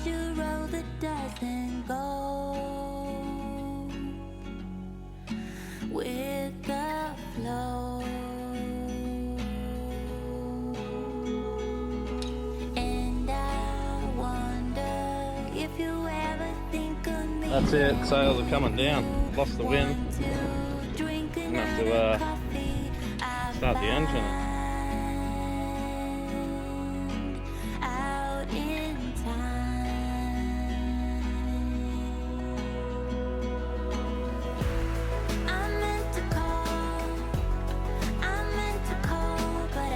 treasure roll that doesn't go with the flow. And I wonder if you ever think of me. That's it, sails are coming down. Lost the wind. I'm gonna have to start the engine. Out in time. I meant to call, but I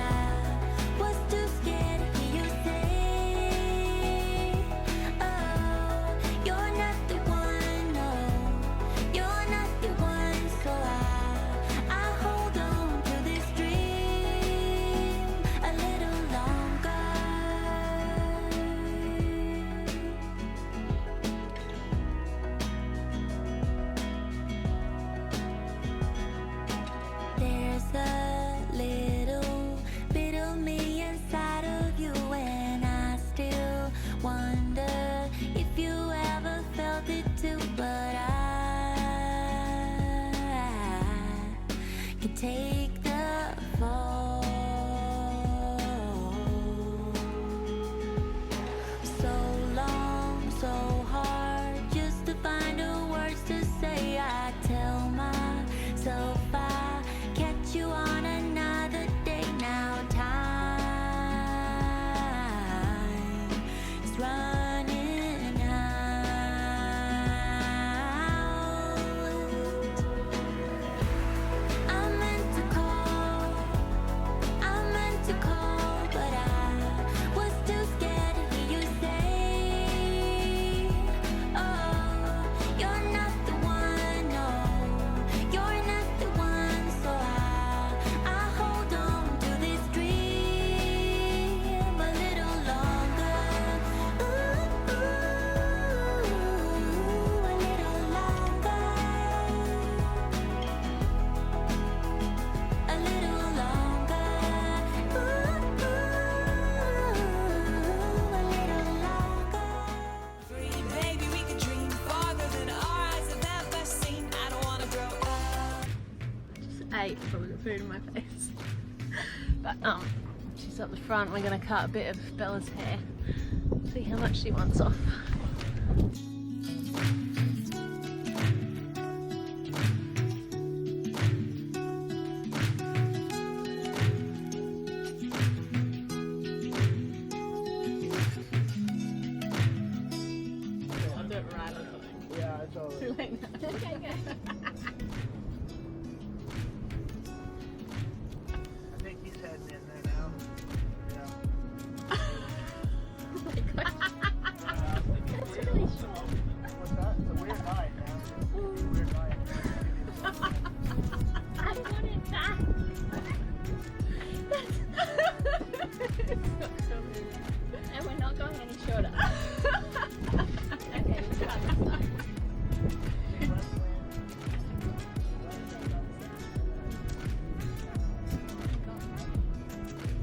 was too scared to hear you say, oh, you're not the one, no, you're not the one. So I hold on to this dream a little longer. There's a little bit of me inside of you, and I still wonder if you ever felt it too. But I can take the fall. So long, so hard, just to find the words to say. I tell myself I catch you on another day. Now time is running out. I meant to call, but I was too scared to hear you say, oh, you're not the one, no, you're not the one. So I hold on to this dream a little longer. Ooh, a little longer. A little longer. Ooh, a little longer. Dream, baby, we could dream farther than our eyes have ever seen. I don't wanna grow up. Ate probably got food in my face. But she's up the front. We're gonna cut a bit of Bella's hair. See how much she wants off. I'll do it right on something. Yeah, it's all right. Too late now. Okay, go. I think he's heading in there now. Yeah. That's really short. What's that? It's a weird night, man. It's a weird night. I wanted that. And we're not going any shorter. Okay, we'll cut this side.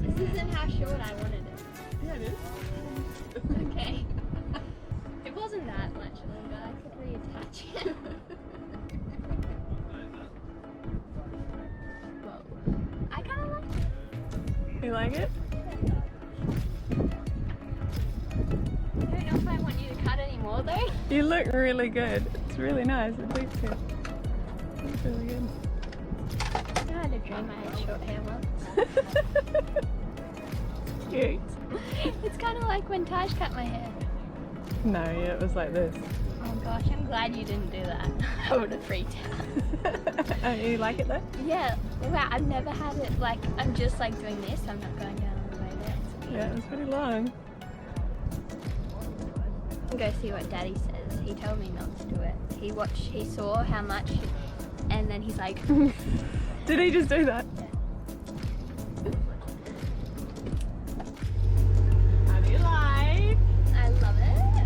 This isn't how short I wanted it. Yeah, it is. Okay. It wasn't that much longer. I could reattach it. Whoa. I kind of like it. You like it? I don't know if I want you to cut any more though. You look really good. It's really nice. It looks good. It looks really good. I had a dream I had short hair once. Cute. It's kind of like when Taj cut my hair. No, yeah, it was like this. Oh gosh, I'm glad you didn't do that. I would have freaked out. Oh, you like it though? Yeah, wow, I've never had it like, I'm just like doing this, I'm not going down all the way there. It's weird. Yeah, it's pretty long. Go see what Daddy says. He told me not to do it. He saw how much, and then he's like, Did he just do that? How do you like? I love it.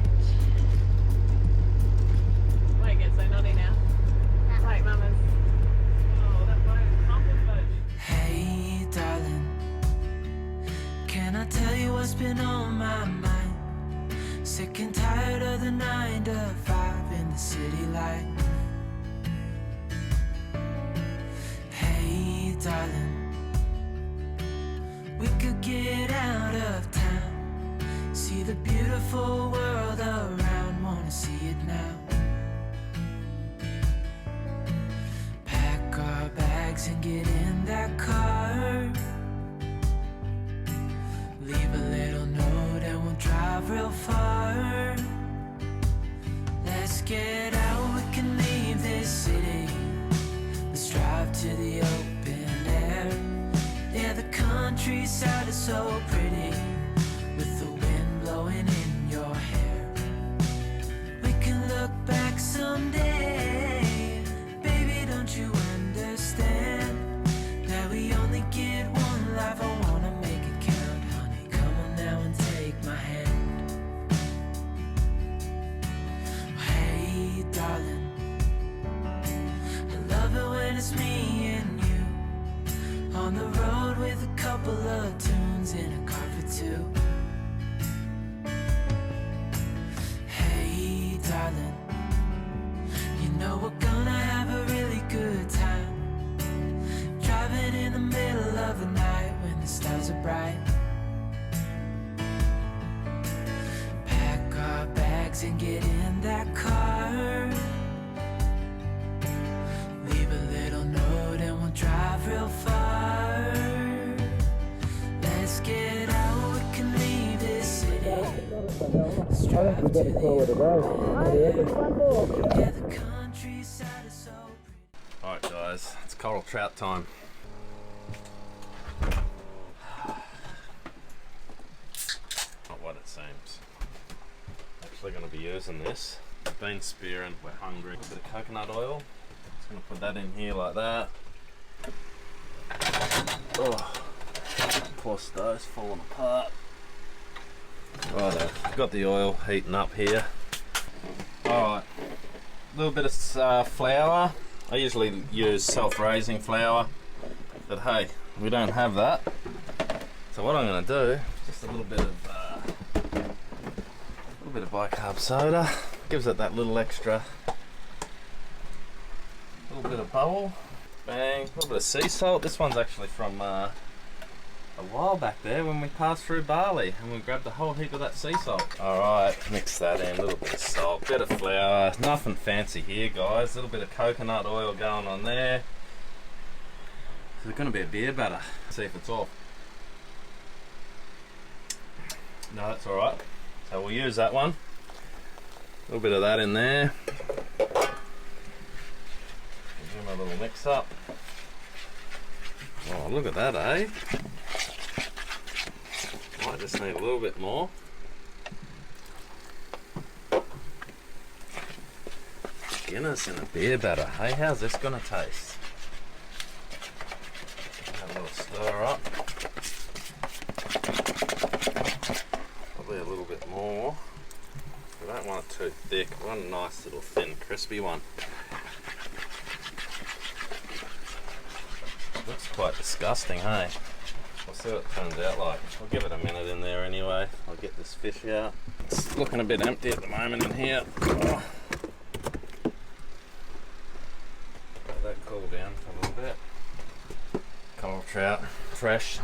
Why you get so naughty now? Like mamas. Oh, that might accomplish. Hey, darling, can I tell you what's been on my mind? Sick Sick and tired of the 9 to 5 in the city light. Hey, darling, we could get out of town, see the beautiful world around, wanna see it now. Pack our bags and get in that car, leave a little note and we'll drive real far. Let's get out, we can leave this city, let's drive to the open air. Yeah, the countryside is so pretty, with the wind blowing in your hair. We can look back someday, baby, don't you understand that we only get one life? I wanna make it count, honey, come on now and take my hand. Hey, darling, I love it when it's me and you, on the road with a couple of tunes in a car for two. Hey, darling, you know we're gonna have a really good time, driving in the middle of the night when the stars are bright. Pack our bags and get in that car, leave a little note and we'll drive real far. Let's get out, we can leave this city, let's drive to the yeah, the countryside is so pretty. Alright guys, it's coral trout time. Not what it seems. Actually going to be using this. We've been spearing, we're hungry. A bit of coconut oil. Just going to put that in here like that. Oh, poor stove's falling apart. Righto, got the oil heating up here. Alright, a little bit of flour. I usually use self-raising flour, but hey, we don't have that. So what I'm going to do, just a little bit of bicarb soda, gives it that little extra, little bit of bubble, bang, a little bit of sea salt. This one's actually from a while back there when we passed through Bali and we grabbed a whole heap of that sea salt. Alright, mix that in, a little bit of salt, bit of flour, nothing fancy here guys, a little bit of coconut oil going on there. So there's going to be a beer batter, see if it's off. No, that's alright, so we'll use that one, a little bit of that in there. Give them a little mix up. Oh, look at that, eh? Might just need a little bit more. Guinness in a beer batter. Hey, how's this gonna taste? Have a little stir up. Probably a little bit more. We don't want it too thick. We want a nice little thin, crispy one. Looks quite disgusting, hey? We'll see what it turns out like. I'll give it a minute in there anyway. I'll get this fish out. It's looking a bit empty at the moment in here. Oh. Let that cool down for a little bit. Coral trout, fresh.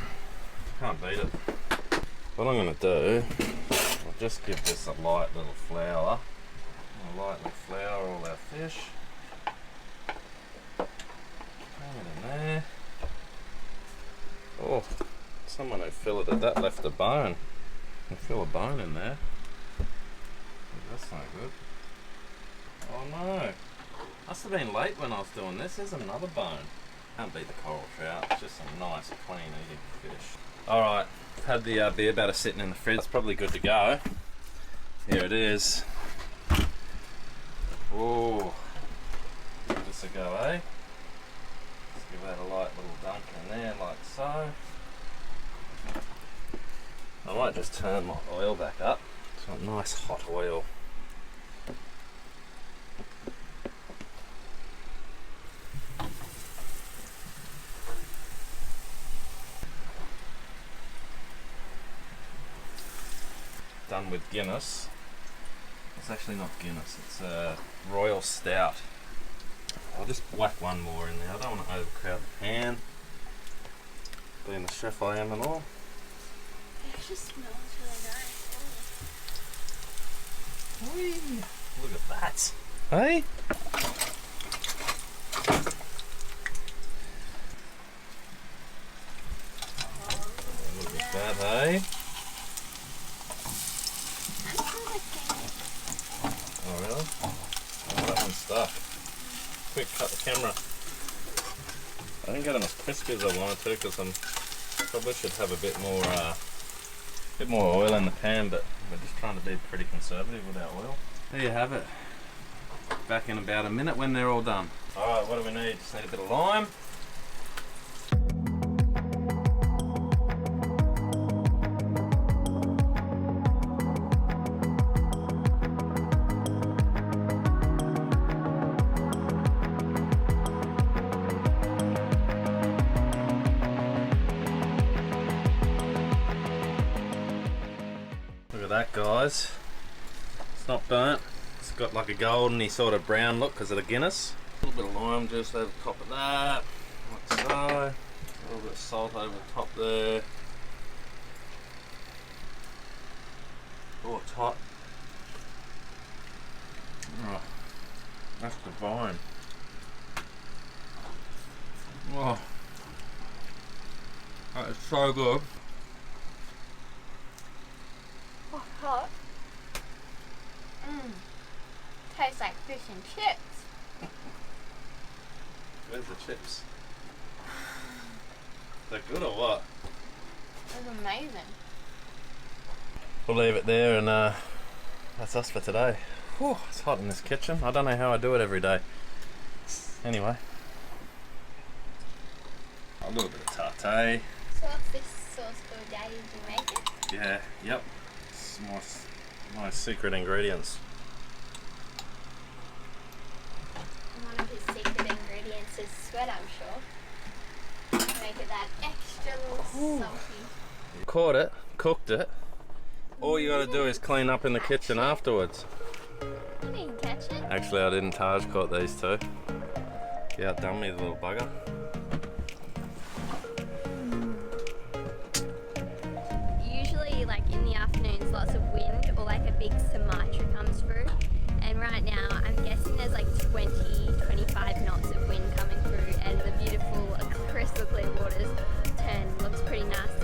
Can't beat it. What I'm going to do, I'll just give this a light little flour. I'll lightly flour all our fish. Bring it in there. Oh, someone who filleted that left a bone. You feel a bone in there. That's not good. Oh no. Must have been late when I was doing this. There's another bone. Can't beat the coral trout. It's just some nice, clean eating fish. Alright, I've had the beer batter sitting in the fridge. It's probably good to go. Here it is. Oh, give this a go, eh? Give that a light little dunk in there like so. I might just turn my oil back up. So nice hot oil. Done with Guinness. It's actually not Guinness, it's a Royal Stout. I'll just whack one more in there. I don't want to overcrowd the pan. Being the chef I am and all. It just smells really nice. Whee! Look at that. Hey? Look at that, hey? Oh really? Oh, that one's stuck. Quick, cut the camera. I didn't get them as crispy as I wanted to because I probably should have a bit more oil in the pan, but we're just trying to be pretty conservative with our oil. There you have it. Back in about a minute when they're all done. Alright, what do we need? Just need a bit of lime. Look at that, guys. It's not burnt. It's got like a goldeny sort of brown look because of the Guinness. A little bit of lime juice over the top of that, like so. A little bit of salt over the top there. Oh, it's hot. Oh, that's divine. Oh, that is so good. Oh, hot. Tastes like fish and chips. Where's the chips? They're good or what? It's amazing. We'll leave it there and that's us for today. Whew, it's hot in this kitchen. I don't know how I do it every day. Anyway. A little bit of tartare. So what's this sauce called, Daddy? Did you make it? Yeah, yep. It's my secret ingredients. One of his secret ingredients is sweat, I'm sure. To make it that extra little salty. Caught it, cooked it. All you gotta do is clean up in the kitchen afterwards. You didn't catch it. Actually, I didn't. Taj caught these two. He outdone me, the little bugger. Usually, like in the afternoons, lots of wind or like a big Sumatra comes through. And right now, I'm guessing there's like 20-25 knots of wind coming through, and the beautiful crystal clear waters looks pretty nasty.